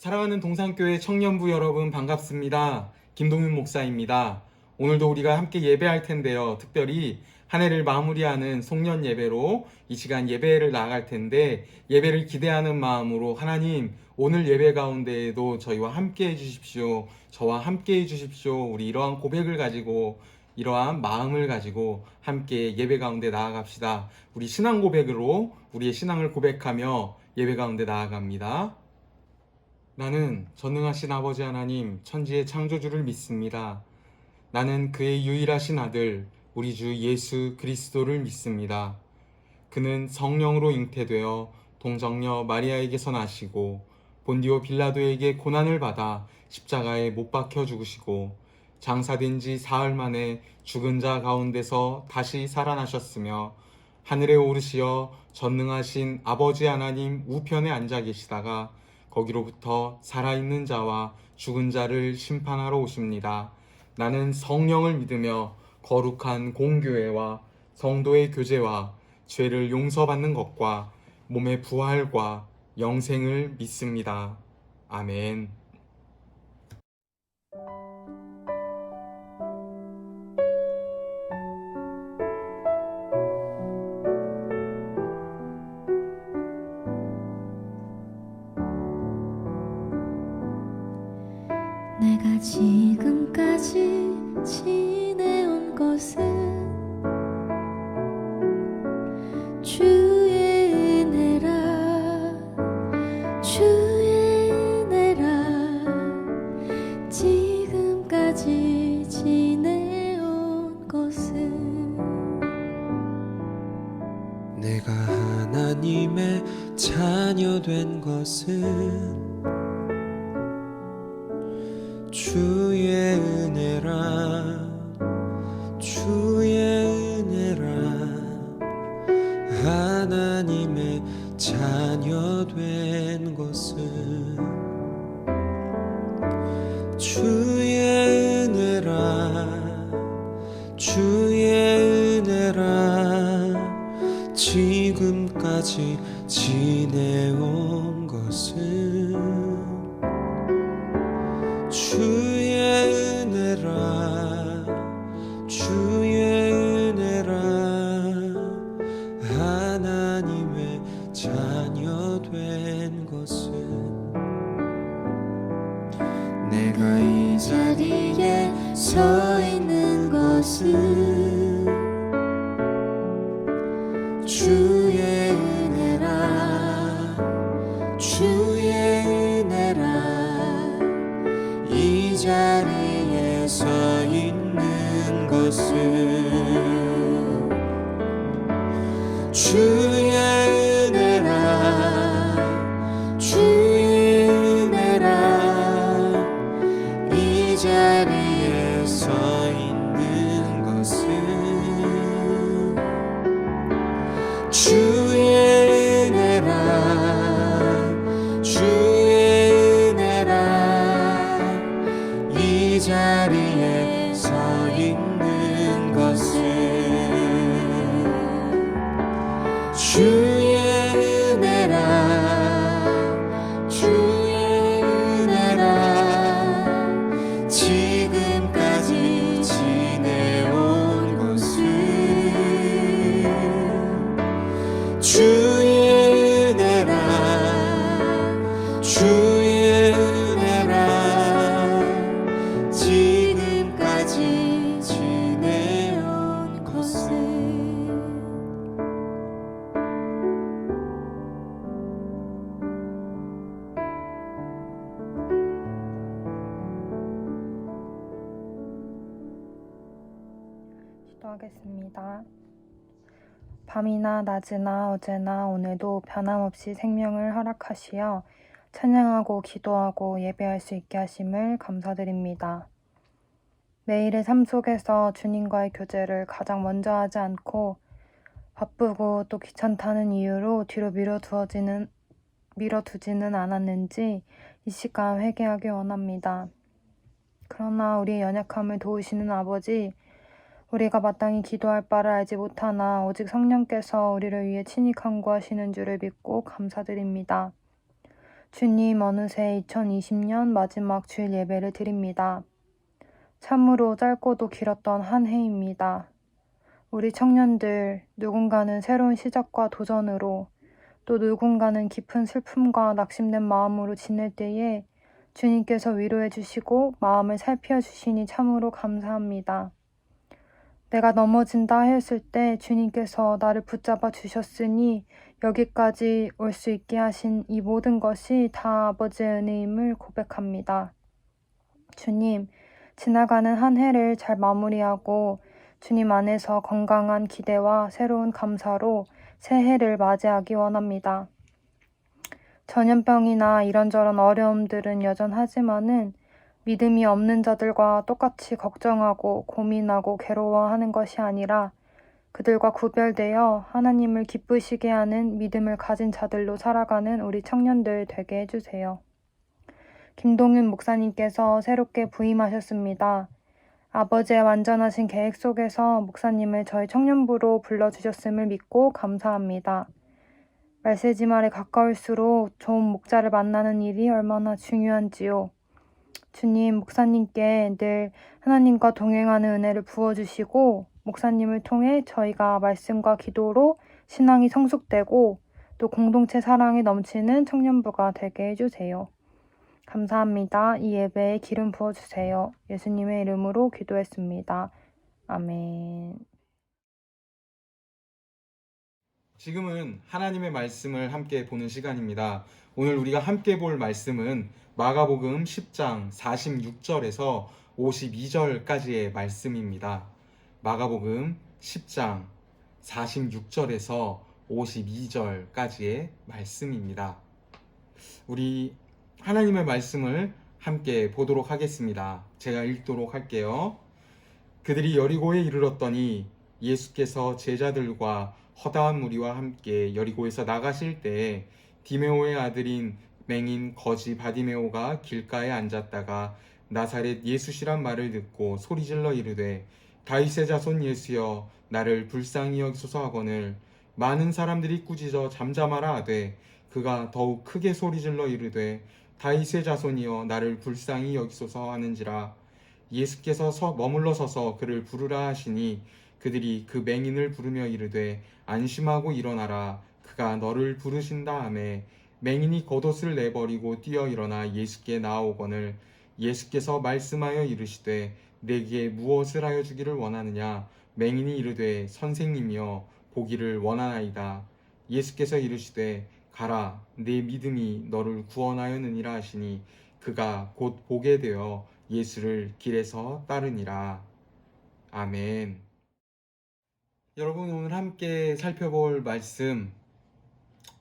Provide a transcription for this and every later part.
사랑하는 동산교회 청년부 여러분 반갑습니다. 김동윤 목사입니다. 오늘도 우리가 함께 예배할 텐데요. 특별히 한 해를 마무리하는 송년 예배로 이 시간 예배를 나아갈 텐데 예배를 기대하는 마음으로 하나님 오늘 예배 가운데에도 저희와 함께 해주십시오. 저와 함께 해주십시오. 우리 이러한 고백을 가지고 이러한 마음을 가지고 함께 예배 가운데 나아갑시다. 우리 신앙 고백으로 우리의 신앙을 고백하며 예배 가운데 나아갑니다. 나는 전능하신 아버지 하나님 천지의 창조주를 믿습니다. 나는 그의 유일하신 아들 우리 주 예수 그리스도를 믿습니다. 그는 성령으로 잉태되어 동정녀 마리아에게서 나시고 본디오 빌라도에게 고난을 받아 십자가에 못 박혀 죽으시고 장사된 지 사흘 만에 죽은 자 가운데서 다시 살아나셨으며 하늘에 오르시어 전능하신 아버지 하나님 우편에 앉아 계시다가 거기로부터 살아있는 자와 죽은 자를 심판하러 오십니다. 나는 성령을 믿으며 거룩한 공교회와 성도의 교제와 죄를 용서받는 것과 몸의 부활과 영생을 믿습니다. 아멘. 내가 지금까지 지내온 것은 주의 은혜라 주의 은혜라 지금까지 지내온 것은 내가 하나님의 자녀 된 것은 주의 은혜라 주의 은혜라 하나님의 자녀 된 것은 주의 은혜라 주의 은혜라 지금까지 지내온 것은 주의 은혜라 주의 은혜라 하나님의 자녀 된 것은 내가 이 자리에 서 있는 것은 주의 은혜라 주의 은혜라 이 자리에 서 있는 것은 주의 은혜라 주의 은혜라 이 자리에 서 있는 것은 주의 은혜라 주의 은혜라 이 자리에 서 있는 것은 주의 은혜라 주의 은혜라 지금까지 지내온 것은 주의 은혜라 주의 은혜라 지금까지 지내온 것은 기도하겠습니다. 밤이나 낮이나 어제나 오늘도 변함없이 생명을 허락하시어 찬양하고 기도하고 예배할 수 있게 하심을 감사드립니다. 매일의 삶 속에서 주님과의 교제를 가장 먼저 하지 않고 바쁘고 또 귀찮다는 이유로 뒤로 미뤄두지는 않았는지 이 시간 회개하기 원합니다. 그러나 우리의 연약함을 도우시는 아버지, 우리가 마땅히 기도할 바를 알지 못하나 오직 성령께서 우리를 위해 친히 간구하시는 줄을 믿고 감사드립니다. 주님, 어느새 2020년 마지막 주일 예배를 드립니다. 참으로 짧고도 길었던 한 해입니다. 우리 청년들, 누군가는 새로운 시작과 도전으로, 또 누군가는 깊은 슬픔과 낙심된 마음으로 지낼 때에 주님께서 위로해 주시고 마음을 살피어 주시니 참으로 감사합니다. 내가 넘어진다 하였을 때 주님께서 나를 붙잡아 주셨으니 여기까지 올 수 있게 하신 이 모든 것이 다 아버지의 은혜임을 고백합니다. 주님, 지나가는 한 해를 잘 마무리하고 주님 안에서 건강한 기대와 새로운 감사로 새해를 맞이하기 원합니다. 전염병이나 이런저런 어려움들은 여전하지만은 믿음이 없는 자들과 똑같이 걱정하고 고민하고 괴로워하는 것이 아니라 그들과 구별되어 하나님을 기쁘시게 하는 믿음을 가진 자들로 살아가는 우리 청년들 되게 해주세요. 김동윤 목사님께서 새롭게 부임하셨습니다. 아버지의 완전하신 계획 속에서 목사님을 저희 청년부로 불러주셨음을 믿고 감사합니다. 말세지 말에 가까울수록 좋은 목자를 만나는 일이 얼마나 중요한지요. 주님, 목사님께 늘 하나님과 동행하는 은혜를 부어주시고 목사님을 통해 저희가 말씀과 기도로 신앙이 성숙되고 또 공동체 사랑이 넘치는 청년부가 되게 해주세요. 감사합니다. 이 예배에 기름 부어주세요. 예수님의 이름으로 기도했습니다. 아멘. 지금은 하나님의 말씀을 함께 보는 시간입니다. 오늘 우리가 함께 볼 말씀은 마가복음 10장 46절에서 52절까지의 말씀입니다. 마가복음 10장 46절에서 52절까지의 말씀입니다. 우리 하나님의 말씀을 함께 보도록 하겠습니다. 제가 읽도록 할게요. 그들이 여리고에 이르렀더니 예수께서 제자들과 허다한 무리와 함께 여리고에서 나가실 때에 디메오의 아들인 맹인 거지 바디메오가 길가에 앉았다가 나사렛 예수시란 말을 듣고 소리질러 이르되 다윗의 자손 예수여 나를 불쌍히 여기소서 하거늘 많은 사람들이 꾸짖어 잠잠하라 하되 그가 더욱 크게 소리질러 이르되 다윗의 자손이여 나를 불쌍히 여기소서 하는지라. 예수께서 머물러 서서 그를 부르라 하시니 그들이 그 맹인을 부르며 이르되 안심하고 일어나라 그가 너를 부르신다 하매 맹인이 겉옷을 내버리고 뛰어 일어나 예수께 나아오거늘 예수께서 말씀하여 이르시되 내게 무엇을 하여 주기를 원하느냐. 맹인이 이르되 선생님이여 보기를 원하나이다. 예수께서 이르시되 가라 내 믿음이 너를 구원하였느니라 하시니 그가 곧 보게 되어 예수를 길에서 따르니라. 아멘. 여러분, 오늘 함께 살펴볼 말씀,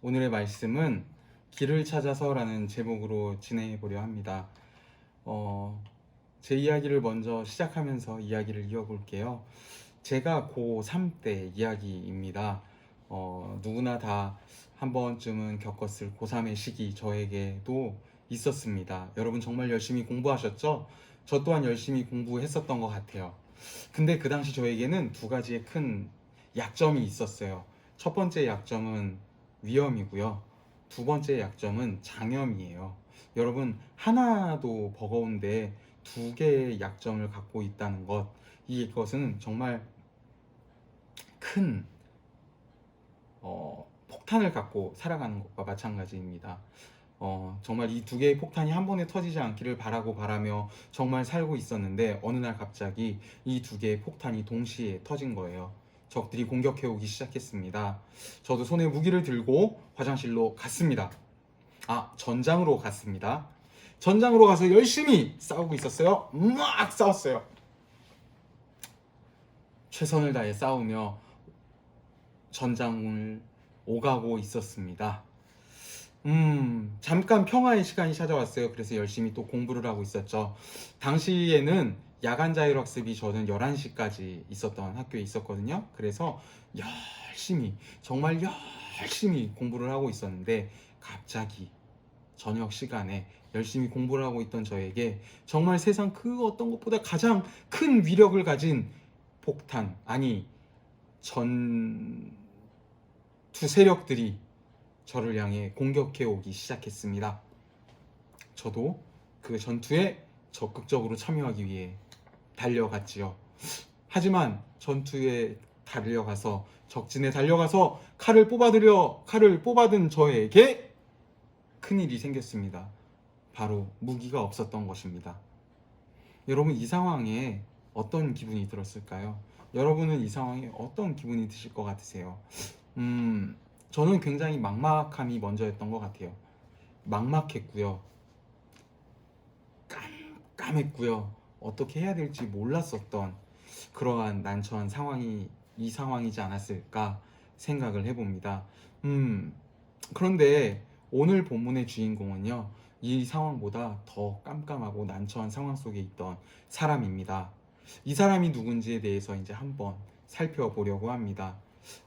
오늘의 말씀은 길을 찾아서라는 제목으로 진행해 보려 합니다. 제 이야기를 먼저 시작하면서 이야기를 이어볼게요. 제가 고3 때 이야기입니다. 누구나 다 한 번쯤은 겪었을 고3의 시기 저에게도 있었습니다. 여러분 정말 열심히 공부하셨죠? 저 또한 열심히 공부했었던 것 같아요. 근데 그 당시 저에게는 두 가지의 큰 약점이 있었어요. 첫 번째 약점은 위험이고요. 두 번째 약점은 장염이에요. 여러분, 하나도 버거운데 두 개의 약점을 갖고 있다는 것, 이것은 정말 큰 폭탄을 갖고 살아가는 것과 마찬가지입니다. 정말 이 두 개의 폭탄이 한 번에 터지지 않기를 바라며 정말 살고 있었는데 어느 날 갑자기 이 두 개의 폭탄이 동시에 터진 거예요. 적들이 공격해오기 시작했습니다. 저도 손에 무기를 들고 화장실로 갔습니다. 전장으로 갔습니다. 전장으로 가서 열심히 싸우고 있었어요. 막 싸웠어요. 최선을 다해 싸우며 전장을 오가고 있었습니다. 잠깐 평화의 시간이 찾아왔어요. 그래서 열심히 또 공부를 하고 있었죠. 당시에는 야간 자율학습이 저는 11시까지 있었던 학교에 있었거든요. 그래서 열심히, 정말 열심히 공부를 하고 있었는데 갑자기 저녁 시간에 열심히 공부를 하고 있던 저에게 정말 세상 그 어떤 것보다 가장 큰 위력을 가진 폭탄, 전투 세력들이 저를 향해 공격해 오기 시작했습니다. 저도 그 전투에 적극적으로 참여하기 위해 달려갔지요. 하지만 전투에 달려가서 적진에 달려가서 칼을 뽑아든 저에게 큰일이 생겼습니다. 바로 무기가 없었던 것입니다. 여러분, 이 상황에 어떤 기분이 들었을까요? 여러분은 이 상황에 어떤 기분이 드실 것 같으세요? 저는 굉장히 막막함이 먼저였던 것 같아요. 막막했고요. 깜깜했고요. 어떻게 해야 될지 몰랐었던 그러한 난처한 상황이 이 상황이지 않았을까 생각을 해봅니다. 그런데 오늘 본문의 주인공은요, 이 상황보다 더 깜깜하고 난처한 상황 속에 있던 사람입니다. 이 사람이 누군지에 대해서 이제 한번 살펴보려고 합니다.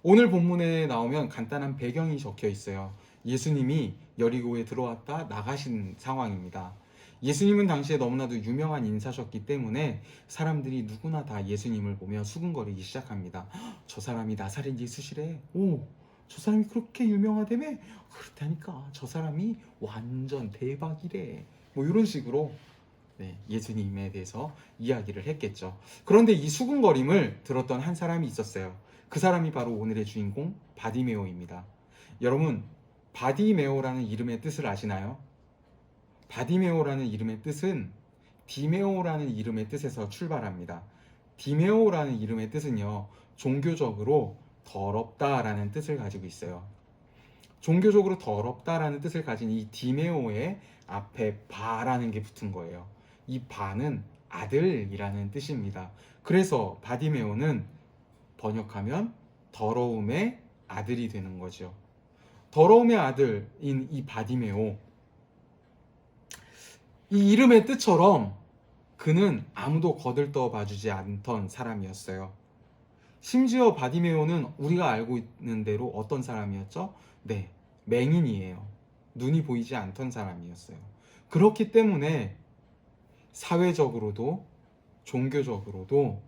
오늘 본문에 나오면 간단한 배경이 적혀 있어요. 예수님이 여리고에 들어왔다 나가신 상황입니다. 예수님은 당시에 너무나도 유명한 인사셨기 때문에 사람들이 누구나 다 예수님을 보며 수근거리기 시작합니다. 저 사람이 나사렛 예수시래. 오, 저 사람이 그렇게 유명하다며? 그렇다니까. 저 사람이 완전 대박이래. 뭐 이런 식으로 예수님에 대해서 이야기를 했겠죠. 그런데 이 수근거림을 들었던 한 사람이 있었어요. 그 사람이 바로 오늘의 주인공 바디메오입니다. 여러분, 바디메오라는 이름의 뜻을 아시나요? 바디메오라는 이름의 뜻은 디메오라는 이름의 뜻에서 출발합니다. 디메오라는 이름의 뜻은요, 종교적으로 더럽다라는 뜻을 가지고 있어요. 종교적으로 더럽다라는 뜻을 가진 이 디메오의 앞에 바라는 게 붙은 거예요. 이 바는 아들이라는 뜻입니다. 그래서 바디메오는 번역하면 더러움의 아들이 되는 거죠. 더러움의 아들인 이 바디메오, 이 이름의 뜻처럼 그는 아무도 거들떠 봐주지 않던 사람이었어요. 심지어 바디메오는 우리가 알고 있는 대로 어떤 사람이었죠? 네, 맹인이에요. 눈이 보이지 않던 사람이었어요. 그렇기 때문에 사회적으로도 종교적으로도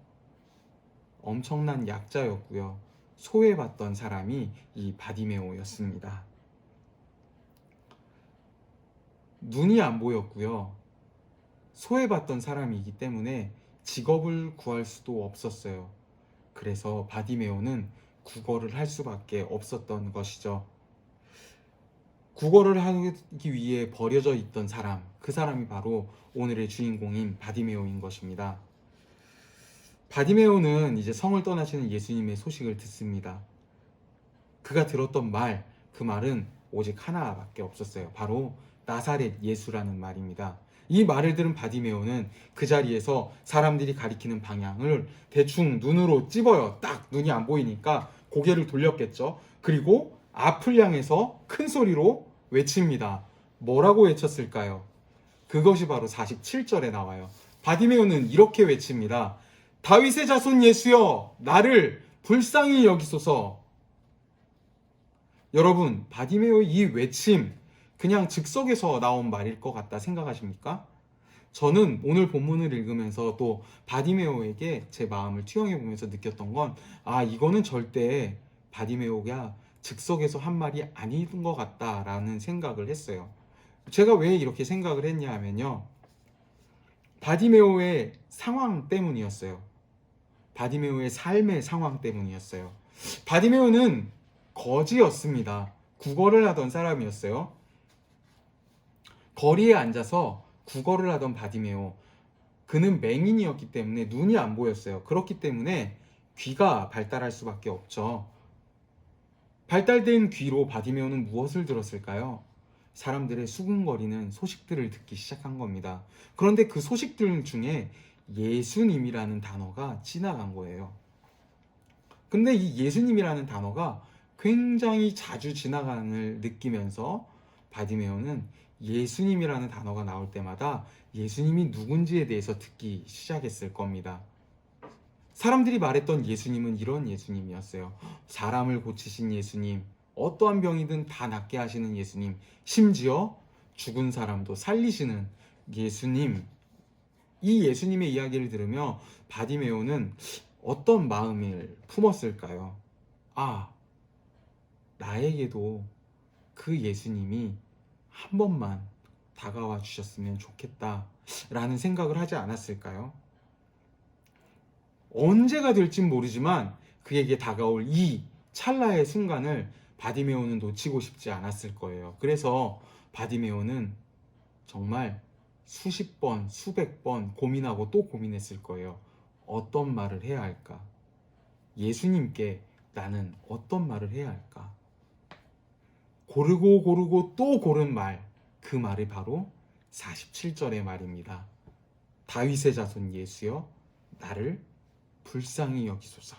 엄청난 약자였고요. 소외받던 사람이 이 바디메오였습니다. 눈이 안 보였고요. 소외받던 사람이기 때문에 직업을 구할 수도 없었어요. 그래서 바디메오는 구걸을 할 수밖에 없었던 것이죠. 구걸을 하기 위해 버려져 있던 사람, 그 사람이 바로 오늘의 주인공인 바디메오인 것입니다. 바디메오는 이제 성을 떠나시는 예수님의 소식을 듣습니다. 그가 들었던 말, 그 말은 오직 하나밖에 없었어요. 바로 나사렛 예수라는 말입니다. 이 말을 들은 바디메오는 그 자리에서 사람들이 가리키는 방향을 대충 눈으로 찝어요. 딱 눈이 안 보이니까 고개를 돌렸겠죠. 그리고 앞을 향해서 큰 소리로 외칩니다. 뭐라고 외쳤을까요? 그것이 바로 47절에 나와요. 바디메오는 이렇게 외칩니다. 다윗의 자손 예수여, 나를 불쌍히 여기소서. 여러분, 바디메오의 이 외침, 그냥 즉석에서 나온 말일 것 같다 생각하십니까? 저는 오늘 본문을 읽으면서 또 바디메오에게 제 마음을 투영해 보면서 느꼈던 건, 이거는 절대 바디메오가 즉석에서 한 말이 아닌 것 같다라는 생각을 했어요. 제가 왜 이렇게 생각을 했냐 하면요, 바디메오의 상황 때문이었어요. 바디메오의 삶의 상황 때문이었어요. 바디메오는 거지였습니다. 구걸을 하던 사람이었어요. 거리에 앉아서 구걸을 하던 바디메오, 그는 맹인이었기 때문에 눈이 안 보였어요. 그렇기 때문에 귀가 발달할 수밖에 없죠. 발달된 귀로 바디메오는 무엇을 들었을까요? 사람들의 수근거리는 소식들을 듣기 시작한 겁니다. 그런데 그 소식들 중에 예수님이라는 단어가 지나간 거예요. 근데 이 예수님이라는 단어가 굉장히 자주 지나간을 느끼면서 바디메오는 예수님이라는 단어가 나올 때마다 예수님이 누군지에 대해서 듣기 시작했을 겁니다. 사람들이 말했던 예수님은 이런 예수님이었어요. 사람을 고치신 예수님, 어떠한 병이든 다 낫게 하시는 예수님, 심지어 죽은 사람도 살리시는 예수님. 이 예수님의 이야기를 들으며 바디메오는 어떤 마음을 품었을까요? 나에게도 그 예수님이 한 번만 다가와 주셨으면 좋겠다라는 생각을 하지 않았을까요? 언제가 될진 모르지만 그에게 다가올 이 찰나의 순간을 바디메오는 놓치고 싶지 않았을 거예요. 그래서 바디메오는 정말 수십 번, 수백 번 고민하고 또 고민했을 거예요. 어떤 말을 해야 할까? 예수님께 나는 어떤 말을 해야 할까? 고르고 또 고른 말, 그 말이 바로 47절의 말입니다. 다윗의 자손 예수여, 나를 불쌍히 여기소서.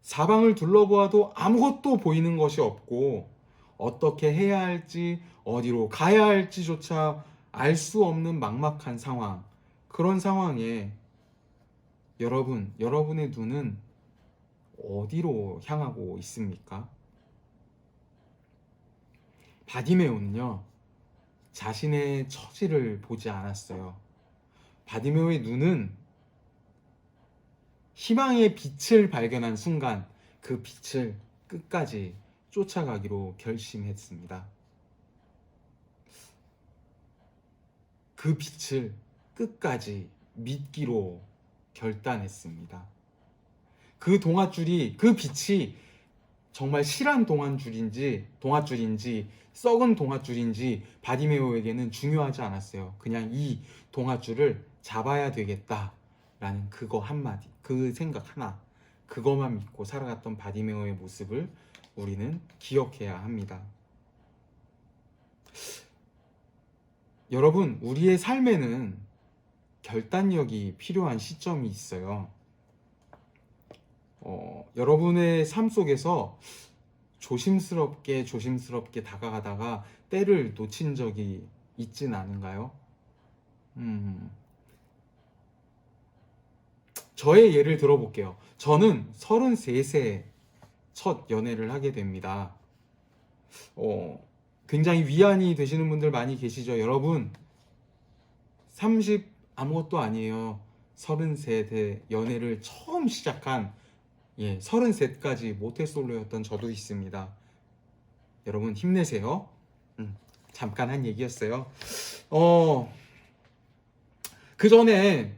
사방을 둘러보아도 아무것도 보이는 것이 없고 어떻게 해야 할지, 어디로 가야 할지조차 알 수 없는 막막한 상황, 그런 상황에 여러분의 눈은 어디로 향하고 있습니까? 바디메오는요, 자신의 처지를 보지 않았어요. 바디메오의 눈은 희망의 빛을 발견한 순간 그 빛을 끝까지 쫓아가기로 결심했습니다. 그 빛을 끝까지 믿기로 결단했습니다. 그 동아줄이, 그 빛이 정말 실한 동아줄인지 썩은 동아줄인지 바디메오에게는 중요하지 않았어요. 그냥 이 동아줄을 잡아야 되겠다라는 그거 한마디, 그 생각 하나, 그것만 믿고 살아갔던 바디메오의 모습을 우리는 기억해야 합니다. 여러분, 우리의 삶에는 결단력이 필요한 시점이 있어요. 여러분의 삶 속에서 조심스럽게 다가가다가 때를 놓친 적이 있진 않은가요? 저의 예를 들어볼게요. 저는 33세 첫 연애를 하게 됩니다. 굉장히 위안이 되시는 분들 많이 계시죠? 여러분, 30 아무것도 아니에요. 33세 연애를 처음 시작한 33까지 모태솔로였던 저도 있습니다. 여러분 힘내세요. 잠깐 한 얘기였어요. 그 전에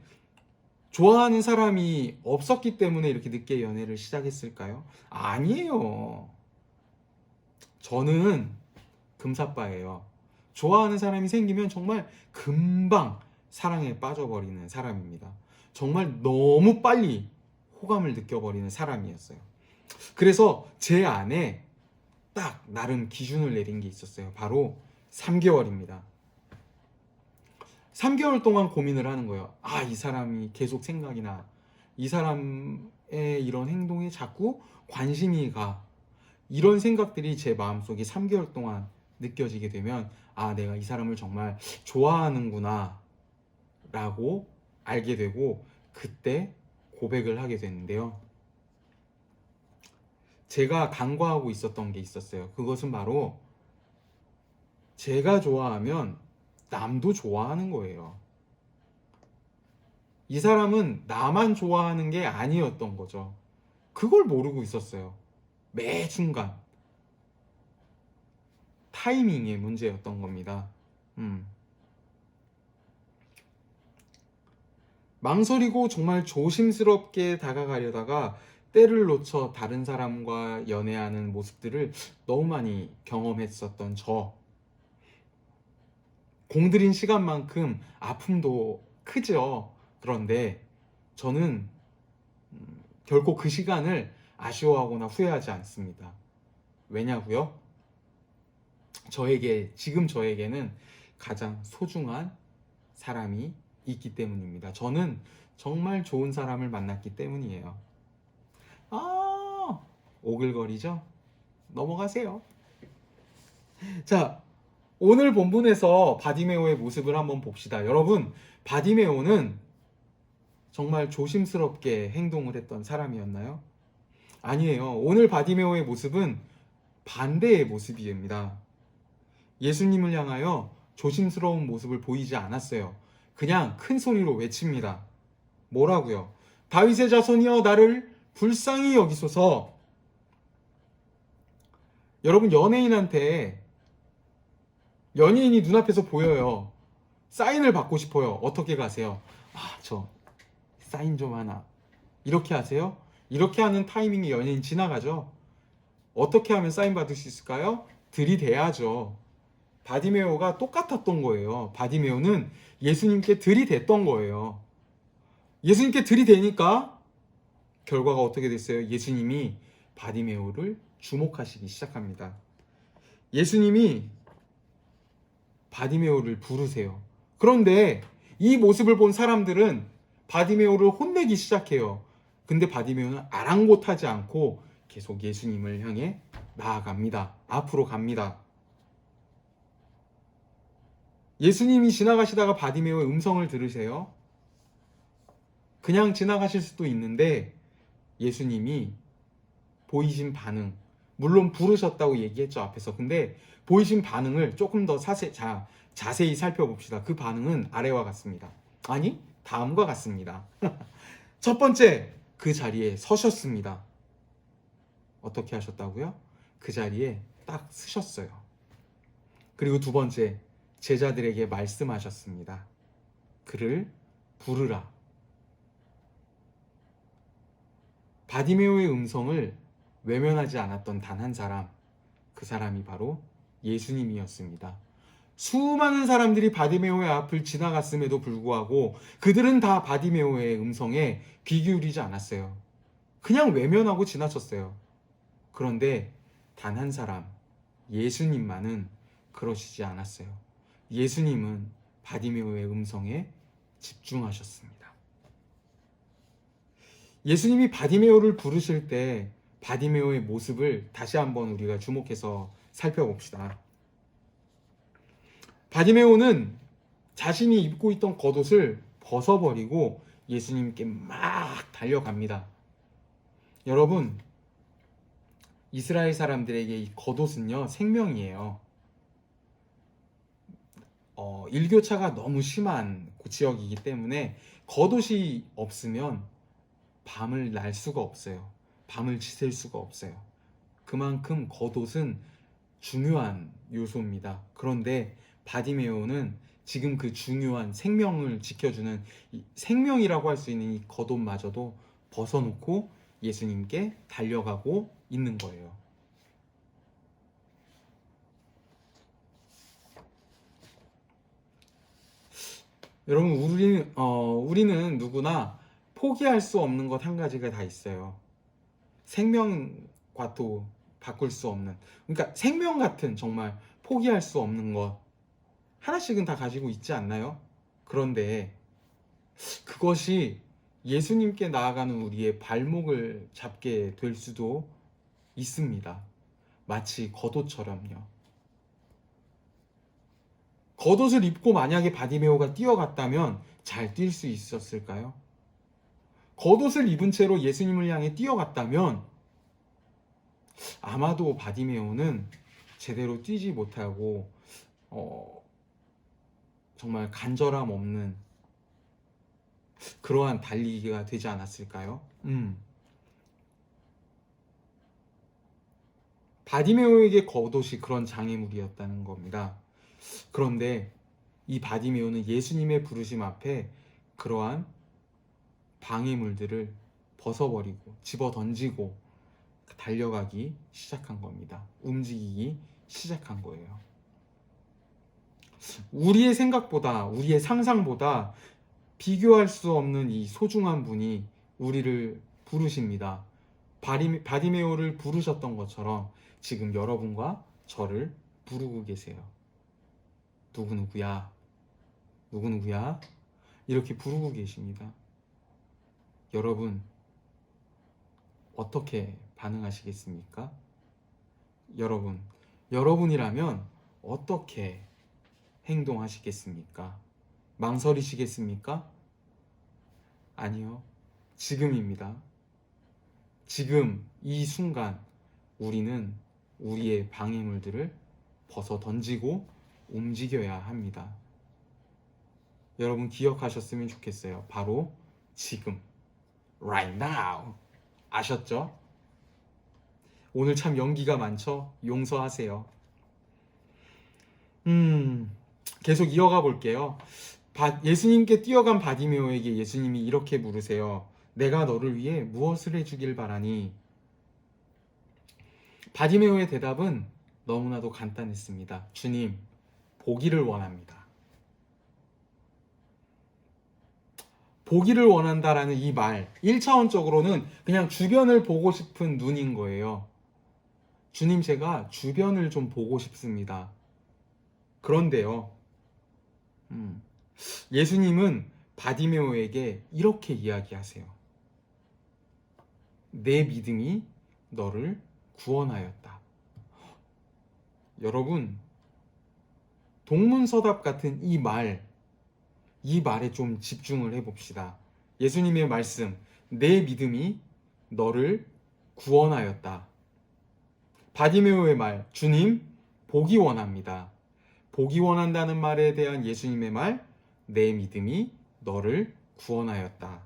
좋아하는 사람이 없었기 때문에 이렇게 늦게 연애를 시작했을까요? 아니에요. 저는 금사빠예요. 좋아하는 사람이 생기면 정말 금방 사랑에 빠져버리는 사람입니다. 정말 너무 빨리 호감을 느껴버리는 사람이었어요. 그래서 제 안에 딱 나름 기준을 내린 게 있었어요. 바로 3개월입니다. 3개월 동안 고민을 하는 거예요. 이 사람이 계속 생각이 나. 이 사람의 이런 행동에 자꾸 관심이 가. 이런 생각들이 제 마음속에 3개월 동안 느껴지게 되면 내가 이 사람을 정말 좋아하는구나 라고 알게 되고, 그때 고백을 하게 됐는데요. 제가 간과하고 있었던 게 있었어요. 그것은 바로 제가 좋아하면 남도 좋아하는 거예요. 이 사람은 나만 좋아하는 게 아니었던 거죠. 그걸 모르고 있었어요. 매 순간 타이밍의 문제였던 겁니다. 망설이고 정말 조심스럽게 다가가려다가 때를 놓쳐 다른 사람과 연애하는 모습들을 너무 많이 경험했었던 저. 공들인 시간만큼 아픔도 크죠. 그런데 저는 결코 그 시간을 아쉬워하거나 후회하지 않습니다. 왜냐고요? 지금 저에게는 가장 소중한 사람이 있기 때문입니다. 저는 정말 좋은 사람을 만났기 때문이에요. 오글거리죠? 넘어가세요. 자, 오늘 본문에서 바디메오의 모습을 한번 봅시다. 여러분, 바디메오는 정말 조심스럽게 행동을 했던 사람이었나요? 아니에요. 오늘 바디메오의 모습은 반대의 모습입니다. 예수님을 향하여 조심스러운 모습을 보이지 않았어요. 그냥 큰 소리로 외칩니다. 뭐라고요? 다윗의 자손이여, 나를 불쌍히 여기소서. 여러분, 연예인한테 연예인이 눈앞에서 보여요. 사인을 받고 싶어요. 어떻게 가세요? 저 사인 좀 하나. 이렇게 하세요? 이렇게 하는 타이밍이 연예인 지나가죠. 어떻게 하면 사인 받을 수 있을까요? 들이대야죠. 바디메오가 똑같았던 거예요. 바디메오는 예수님께 들이댔던 거예요. 예수님께 들이대니까 결과가 어떻게 됐어요? 예수님이 바디메오를 주목하시기 시작합니다. 예수님이 바디메오를 부르세요. 그런데 이 모습을 본 사람들은 바디메오를 혼내기 시작해요. 근데 바디메오는 아랑곳하지 않고 계속 예수님을 향해 나아갑니다. 앞으로 갑니다. 예수님이 지나가시다가 바디메오의 음성을 들으세요. 그냥 지나가실 수도 있는데 예수님이 보이신 반응, 물론 부르셨다고 얘기했죠 앞에서. 근데 보이신 반응을 조금 더 자세히 살펴봅시다. 그 반응은 아래와 같습니다. 아니, 다음과 같습니다. 첫 번째, 그 자리에 서셨습니다. 어떻게 하셨다고요? 그 자리에 딱 서셨어요. 그리고 두 번째, 제자들에게 말씀하셨습니다. 그를 부르라. 바디메오의 음성을 외면하지 않았던 단 한 사람, 그 사람이 바로 예수님이었습니다. 수많은 사람들이 바디메오의 앞을 지나갔음에도 불구하고 그들은 다 바디메오의 음성에 귀 기울이지 않았어요. 그냥 외면하고 지나쳤어요. 그런데 단 한 사람, 예수님만은 그러시지 않았어요. 예수님은 바디메오의 음성에 집중하셨습니다. 예수님이 바디메오를 부르실 때 바디메오의 모습을 다시 한번 우리가 주목해서 살펴봅시다. 바디메오는 자신이 입고 있던 겉옷을 벗어버리고 예수님께 막 달려갑니다. 여러분, 이스라엘 사람들에게 이 겉옷은요, 생명이에요. 일교차가 너무 심한 지역이기 때문에 겉옷이 없으면 밤을 날 수가 없어요. 밤을 지샐 수가 없어요. 그만큼 겉옷은 중요한 요소입니다. 그런데 바디메오는 지금 그 중요한 생명을 지켜주는 생명이라고 할 수 있는 이 겉옷마저도 벗어놓고 예수님께 달려가고 있는 거예요. 여러분, 우리는 누구나 포기할 수 없는 것 한 가지가 다 있어요. 생명과도 바꿀 수 없는, 그러니까 생명 같은 정말 포기할 수 없는 것 하나씩은 다 가지고 있지 않나요? 그런데 그것이 예수님께 나아가는 우리의 발목을 잡게 될 수도 있습니다. 마치 겉옷처럼요. 겉옷을 입고 만약에 바디메오가 뛰어갔다면 잘 뛸 수 있었을까요? 겉옷을 입은 채로 예수님을 향해 뛰어갔다면 아마도 바디메오는 제대로 뛰지 못하고 정말 간절함 없는 그러한 달리기가 되지 않았을까요? 바디메오에게 겉옷이 그런 장애물이었다는 겁니다. 그런데 이 바디메오는 예수님의 부르심 앞에 그러한 방해물들을 벗어버리고 집어 던지고 달려가기 시작한 겁니다. 움직이기 시작한 거예요. 우리의 생각보다, 우리의 상상보다 비교할 수 없는 이 소중한 분이 우리를 부르십니다. 바디메오를 부르셨던 것처럼 지금 여러분과 저를 부르고 계세요. 누구누구야? 누구누구야? 이렇게 부르고 계십니다. 여러분, 어떻게 반응하시겠습니까? 여러분이라면 어떻게 행동하시겠습니까? 망설이시겠습니까? 아니요. 지금입니다. 지금 이 순간 우리는 우리의 방해물들을 벗어 던지고 움직여야 합니다. 여러분 기억하셨으면 좋겠어요. 바로 지금, right now. 아셨죠? 오늘 참 연기가 많죠? 용서하세요. 계속 이어가 볼게요. 예수님께 뛰어간 바디메오에게 예수님이 이렇게 물으세요. 내가 너를 위해 무엇을 해주길 바라니? 바디메오의 대답은 너무나도 간단했습니다. 주님, 보기를 원합니다. 보기를 원한다라는 이 말, 1차원적으로는 그냥 주변을 보고 싶은 눈인 거예요. 주님, 제가 주변을 좀 보고 싶습니다. 그런데요, 예수님은 바디메오에게 이렇게 이야기하세요. 내 믿음이 너를 구원하였다. 여러분, 동문서답 같은 이 말에 좀 집중을 해봅시다. 예수님의 말씀, 내 믿음이 너를 구원하였다. 바디메오의 말, 주님, 보기 원합니다. 보기 원한다는 말에 대한 예수님의 말, 내 믿음이 너를 구원하였다.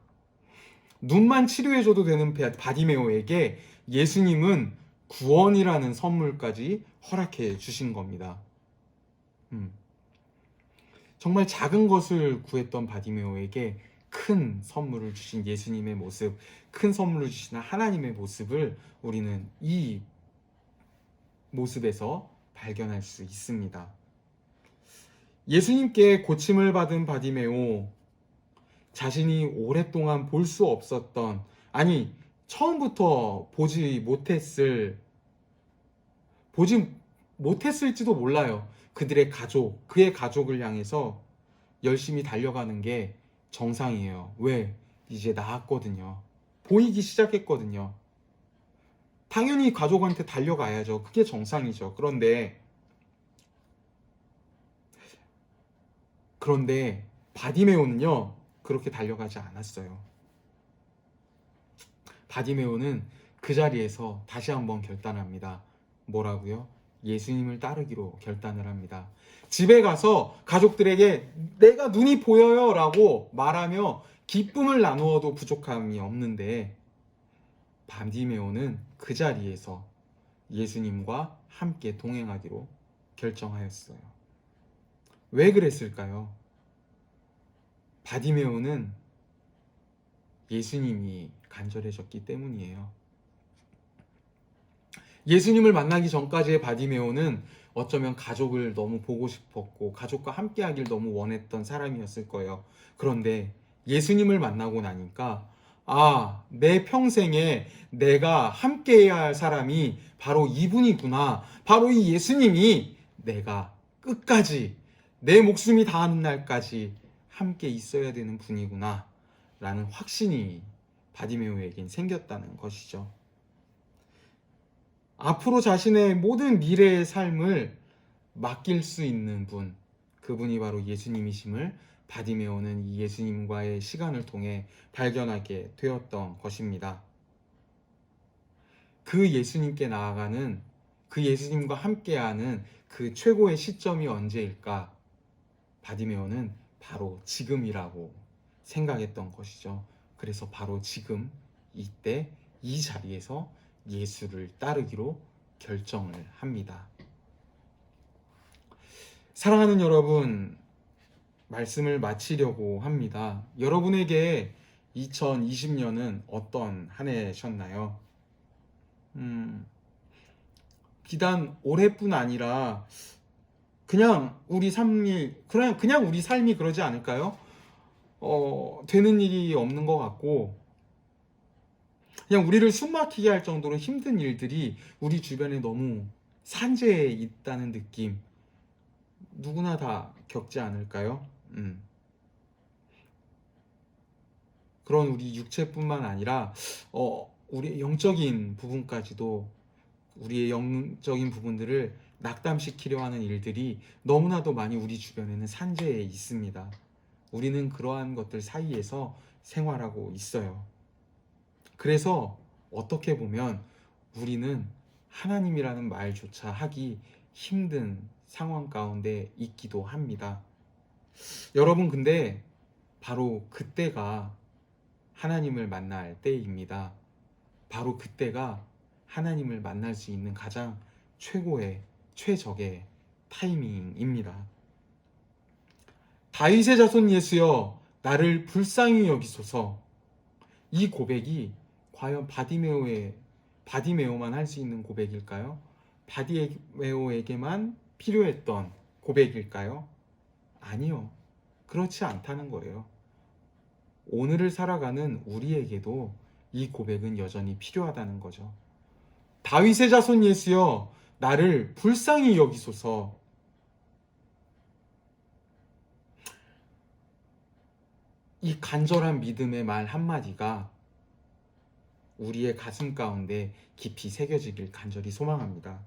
눈만 치료해줘도 되는 바디메오에게 예수님은 구원이라는 선물까지 허락해 주신 겁니다. 정말 작은 것을 구했던 바디메오에게 큰 선물을 주신 예수님의 모습, 큰 선물을 주신 하나님의 모습을 우리는 이 모습에서 발견할 수 있습니다. 예수님께 고침을 받은 바디메오, 자신이 오랫동안 볼 수 없었던, 아니 처음부터 보지 못했을지도 몰라요. 그들의 가족, 그의 가족을 향해서 열심히 달려가는 게 정상이에요. 왜? 이제 나았거든요. 보이기 시작했거든요. 당연히 가족한테 달려가야죠. 그게 정상이죠. 그런데 바디메오는요, 그렇게 달려가지 않았어요. 바디메오는 그 자리에서 다시 한번 결단합니다. 뭐라고요? 예수님을 따르기로 결단을 합니다. 집에 가서 가족들에게 내가 눈이 보여요 라고 말하며 기쁨을 나누어도 부족함이 없는데, 바디메오는 그 자리에서 예수님과 함께 동행하기로 결정하였어요. 왜 그랬을까요? 바디메오는 예수님이 간절해졌기 때문이에요. 예수님을 만나기 전까지의 바디메오는 어쩌면 가족을 너무 보고 싶었고 가족과 함께 하길 너무 원했던 사람이었을 거예요. 그런데 예수님을 만나고 나니까 내 평생에 내가 함께 해야 할 사람이 바로 이분이구나. 바로 이 예수님이 내가 끝까지 내 목숨이 다하는 날까지 함께 있어야 되는 분이구나 라는 확신이 바디메오에겐 생겼다는 것이죠. 앞으로 자신의 모든 미래의 삶을 맡길 수 있는 분, 그분이 바로 예수님이심을 바디메오는 이 예수님과의 시간을 통해 발견하게 되었던 것입니다. 그 예수님께 나아가는, 그 예수님과 함께하는 그 최고의 시점이 언제일까? 바디메오는 바로 지금이라고 생각했던 것이죠. 그래서 바로 지금, 이때, 이 자리에서 예수를 따르기로 결정을 합니다. 사랑하는 여러분, 말씀을 마치려고 합니다. 여러분에게 2020년은 어떤 한 해셨나요? 비단 올해뿐 아니라 그냥 우리 삶이 그러지 않을까요? 되는 일이 없는 것 같고, 그냥 우리를 숨막히게 할 정도로 힘든 일들이 우리 주변에 너무 산재해 있다는 느낌, 누구나 다 겪지 않을까요? 그런 우리 육체뿐만 아니라 우리의 영적인 부분까지도, 우리의 영적인 부분들을 낙담시키려 하는 일들이 너무나도 많이 우리 주변에는 산재해 있습니다. 우리는 그러한 것들 사이에서 생활하고 있어요. 그래서 어떻게 보면 우리는 하나님이라는 말조차 하기 힘든 상황 가운데 있기도 합니다. 여러분, 근데 바로 그때가 하나님을 만날 때입니다. 바로 그때가 하나님을 만날 수 있는 가장 최고의, 최적의 타이밍입니다. 다윗의 자손 예수여 나를 불쌍히 여기소서. 이 고백이 과연 바디메오만 할 수 있는 고백일까요? 바디메오에게만 필요했던 고백일까요? 아니요. 그렇지 않다는 거예요. 오늘을 살아가는 우리에게도 이 고백은 여전히 필요하다는 거죠. 다윗의 자손 예수여 나를 불쌍히 여기소서. 이 간절한 믿음의 말 한마디가 우리의 가슴 가운데 깊이 새겨지길 간절히 소망합니다.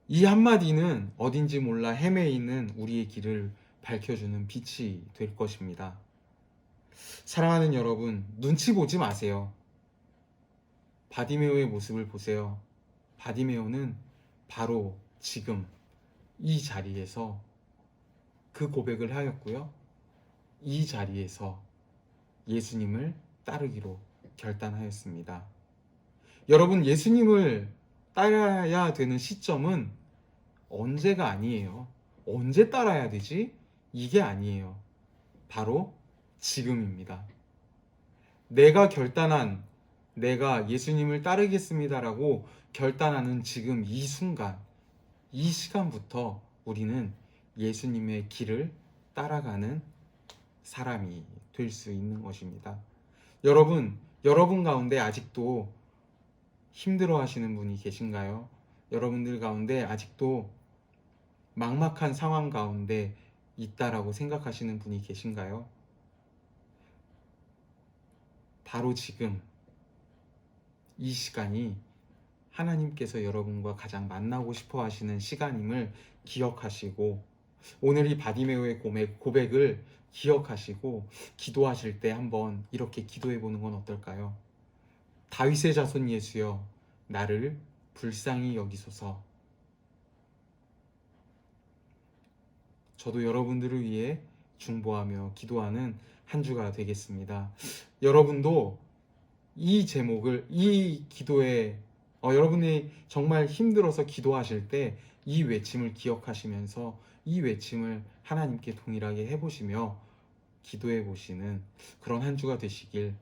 이 한마디는 어딘지 몰라 헤매 있는 우리의 길을 밝혀주는 빛이 될 것입니다. 사랑하는 여러분, 눈치 보지 마세요. 바디메오의 모습을 보세요. 바디메오는 바로 지금 이 자리에서 그 고백을 하였고요. 이 자리에서 예수님을 따르기로 결단하였습니다. 여러분, 예수님을 따라야 되는 시점은 언제가 아니에요. 언제 따라야 되지? 이게 아니에요. 바로 지금입니다. 내가 예수님을 따르겠습니다라고 결단하는 지금 이 순간, 이 시간부터 우리는 예수님의 길을 따라가는 사람이 될 수 있는 것입니다. 여러분 가운데 아직도 힘들어 하시는 분이 계신가요? 여러분들 가운데 아직도 막막한 상황 가운데 있다라고 생각하시는 분이 계신가요? 바로 지금 이 시간이 하나님께서 여러분과 가장 만나고 싶어 하시는 시간임을 기억하시고, 오늘 이 바디메오의 고백을 기억하시고 기도하실 때 한번 이렇게 기도해 보는 건 어떨까요? 다윗의 자손 예수여 나를 불쌍히 여기소서. 저도 여러분들을 위해 중보하며 기도하는 한 주가 되겠습니다. 여러분도 이 제목을, 이 기도에 여러분이 정말 힘들어서 기도하실 때 이 외침을 기억하시면서 이 외침을 하나님께 동일하게 해보시며 기도해 보시는 그런 한 주가 되시길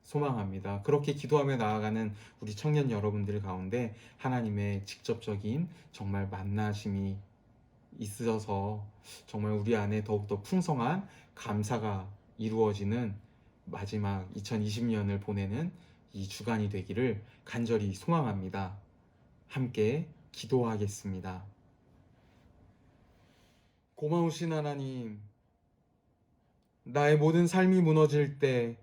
소망합니다. 그렇게 기도하며 나아가는 우리 청년 여러분들 가운데 하나님의 직접적인 정말 만나심이 있어서 정말 우리 안에 더욱더 풍성한 감사가 이루어지는 마지막 2020년을 보내는 이 주간이 되기를 간절히 소망합니다. 함께 기도하겠습니다. 고마우신 하나님, 나의 모든 삶이 무너질 때,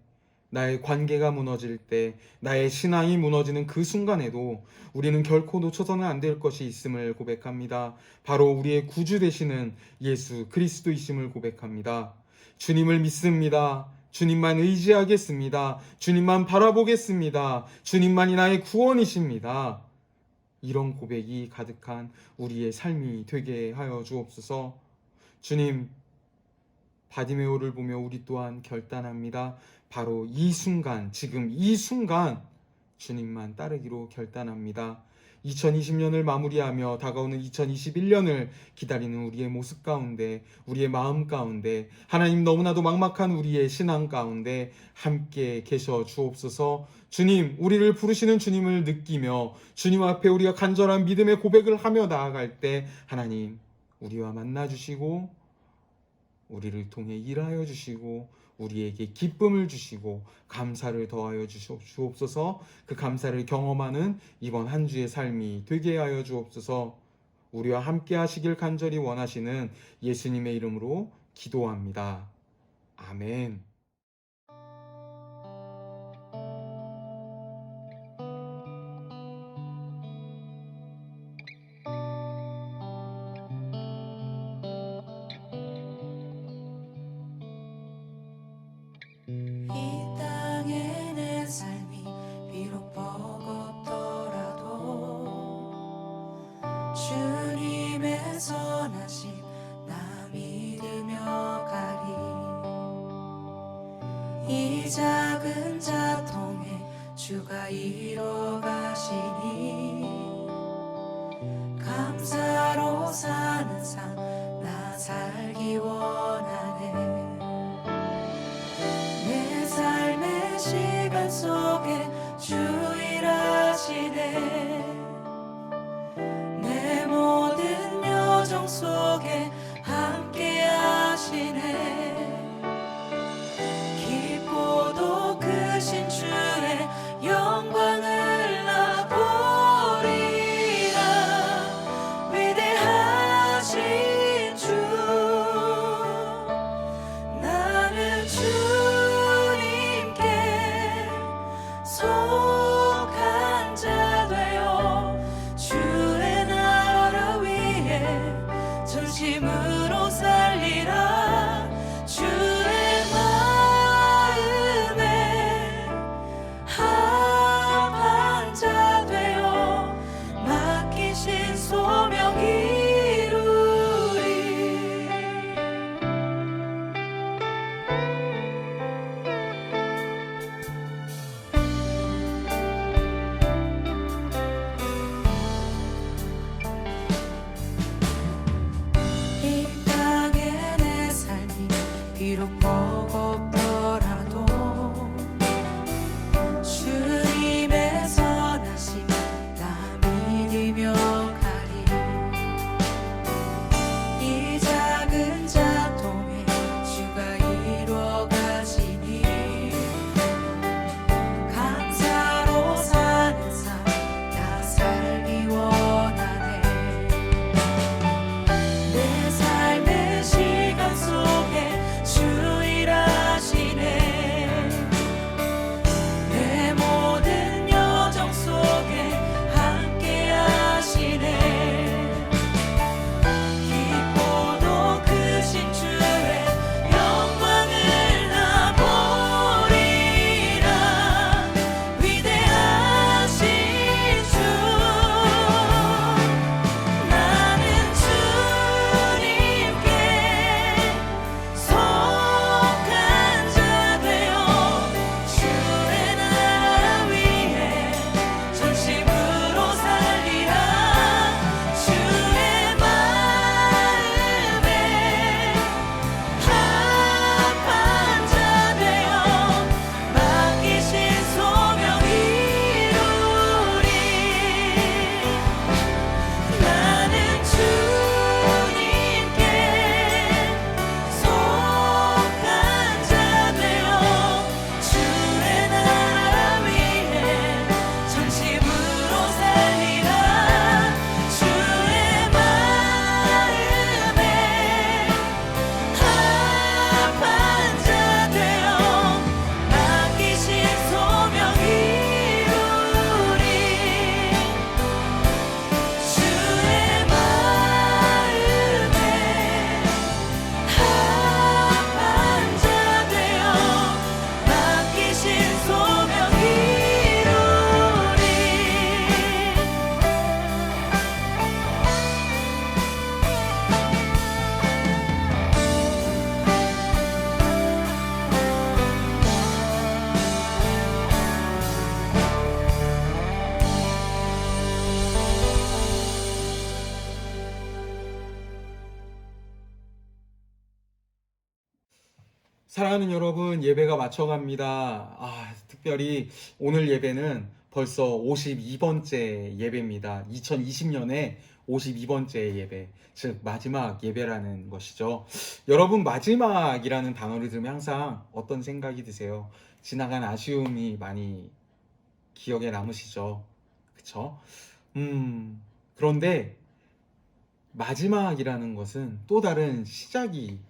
나의 관계가 무너질 때, 나의 신앙이 무너지는 그 순간에도 우리는 결코 놓쳐서는 안 될 것이 있음을 고백합니다. 바로 우리의 구주 되시는 예수 그리스도이심을 고백합니다. 주님을 믿습니다. 주님만 의지하겠습니다. 주님만 바라보겠습니다. 주님만이 나의 구원이십니다. 이런 고백이 가득한 우리의 삶이 되게 하여 주옵소서. 주님, 바디메오를 보며 우리 또한 결단합니다. 바로 이 순간, 지금 이 순간 주님만 따르기로 결단합니다. 2020년을 마무리하며 다가오는 2021년을 기다리는 우리의 모습 가운데, 우리의 마음 가운데, 하나님 너무나도 막막한 우리의 신앙 가운데 함께 계셔 주옵소서. 주님, 우리를 부르시는 주님을 느끼며 주님 앞에 우리가 간절한 믿음의 고백을 하며 나아갈 때 하나님 우리와 만나 주시고 우리를 통해 일하여 주시고 우리에게 기쁨을 주시고 감사를 더하여 주옵소서. 그 감사를 경험하는 이번 한 주의 삶이 되게 하여 주옵소서. 우리와 함께 하시길 간절히 원하시는 예수님의 이름으로 기도합니다. 아멘. 이 땅의 내 삶이 비록 버겁더라도 주님의 선하심 나 믿으며 가리. 이 작은 자통에 주가 이뤄가시니 감사로 살기 원하네. 내 삶의 시간 속에 주 일하시네. 내 모든 여정 속에 함께 하시네. 깊고도 크신 주의 영광을 나 보리라. 위대하신 주, 나는 주님께 속한 자 되어 주의 나라 위에 전심으로 살리라. 주의 마음에 합한 자 되어 맡기신 소명 이루리. 이 땅의 내 삶이 비록 버겁더라도 주님의 선하심 나 믿으며 가리. 이 작은 작동에 주가 이루어 가시니 감사로 사는 삶 나 살기 원하네. 내 삶의 시간 속에 주 일하시네. 내 모든 여정 속에 함께 하시네. 깊고도 크신 주의 영광을 나 보리라. 위대하신 주, 나는 주님께 속한 자 되어 주의 나라 위에 전심으로 살리라. 주의 마음에 합한 자 되어 맡기신 소명 이루리. 나는 주님께 속한 자 되어 주의 나라 위에 전심으로 살리라. 주의 마음에 합한 자 되어 맡기신 소명 이루리. 주의 마음에 합한 자 되어 맡기신 소명 이루리. 사랑하는 여러분, 예배가 맞춰갑니다. 특별히 오늘 예배는 벌써 52번째 예배입니다. 2020년에 52번째 예배, 즉 마지막 예배라는 것이죠. 여러분, 마지막이라는 단어를 들으면 항상 어떤 생각이 드세요? 지나간 아쉬움이 많이 기억에 남으시죠? 그쵸? 그런데 마지막이라는 것은 또 다른 시작이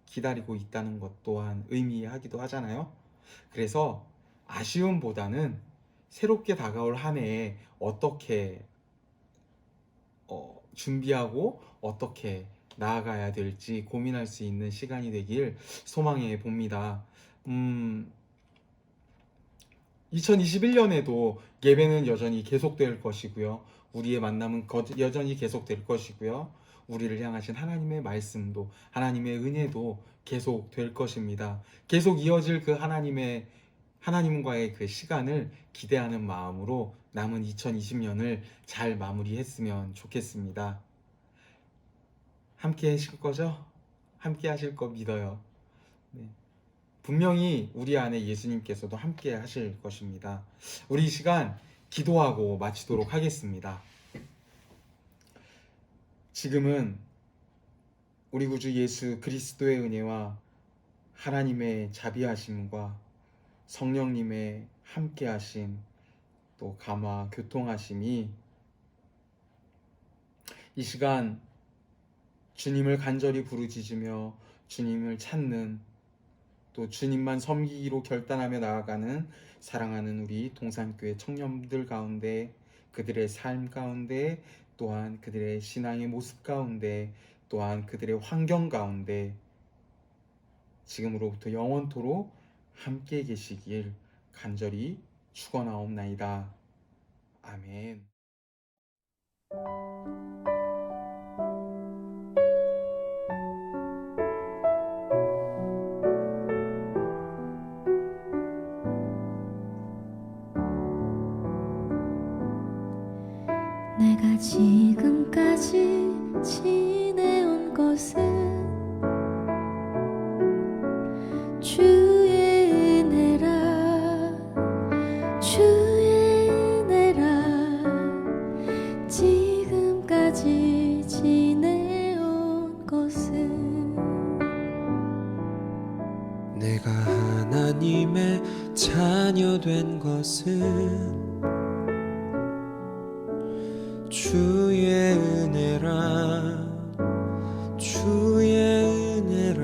기다리고 있다는 것 또한 의미하기도 하잖아요. 그래서 아쉬움보다는 새롭게 다가올 한 해에 어떻게 준비하고 어떻게 나아가야 될지 고민할 수 있는 시간이 되길 소망해 봅니다. 2021년에도 예배는 여전히 계속될 것이고요. 우리의 만남은 여전히 계속될 것이고요. 우리를 향하신 하나님의 말씀도, 하나님의 은혜도 계속될 것입니다. 계속 이어질 그 하나님과의 그 시간을 기대하는 마음으로 남은 2020년을 잘 마무리했으면 좋겠습니다. 함께 하실 거죠? 함께 하실 거 믿어요. 네. 분명히 우리 안에 예수님께서도 함께 하실 것입니다. 우리 이 시간 기도하고 마치도록 하겠습니다. 지금은 우리 구주 예수 그리스도의 은혜와 하나님의 자비하심과 성령님의 함께하심, 또 감화 교통하심이 이 시간 주님을 간절히 부르짖으며 주님을 찾는, 또 주님만 섬기기로 결단하며 나아가는 사랑하는 우리 동산교회 청년들 가운데, 그들의 삶 가운데, 또한 그들의 신앙의 모습 가운데, 또한 그들의 환경 가운데 지금으로부터 영원토록 함께 계시길 간절히 축원하옵나이다. 아멘. 내가 지금까지 지내온 것은 주의 은혜라, 주의 은혜라. 지금까지 지내온 것은 내가 하나님의 자녀 된 것은 주의 은혜라, 주의 은혜라.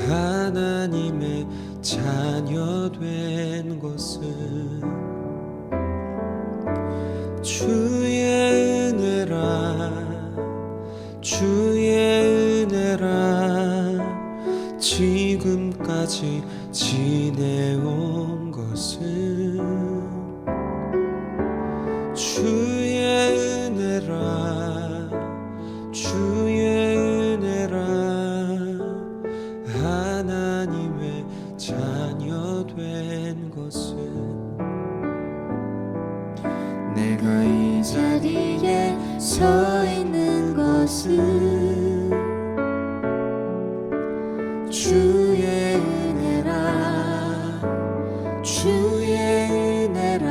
하나님의 자녀 된 것은 주의 은혜라, 주의 은혜라. 지금까지 지내온 것은 주의 은혜라, 주의 은혜라. 하나님의 자녀 된 것은 내가 이 자리에 서 있는 것은 주의 은혜라, 주의 은혜라.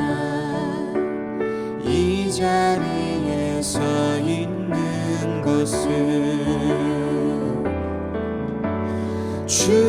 이 자리에 서 있는 것은 주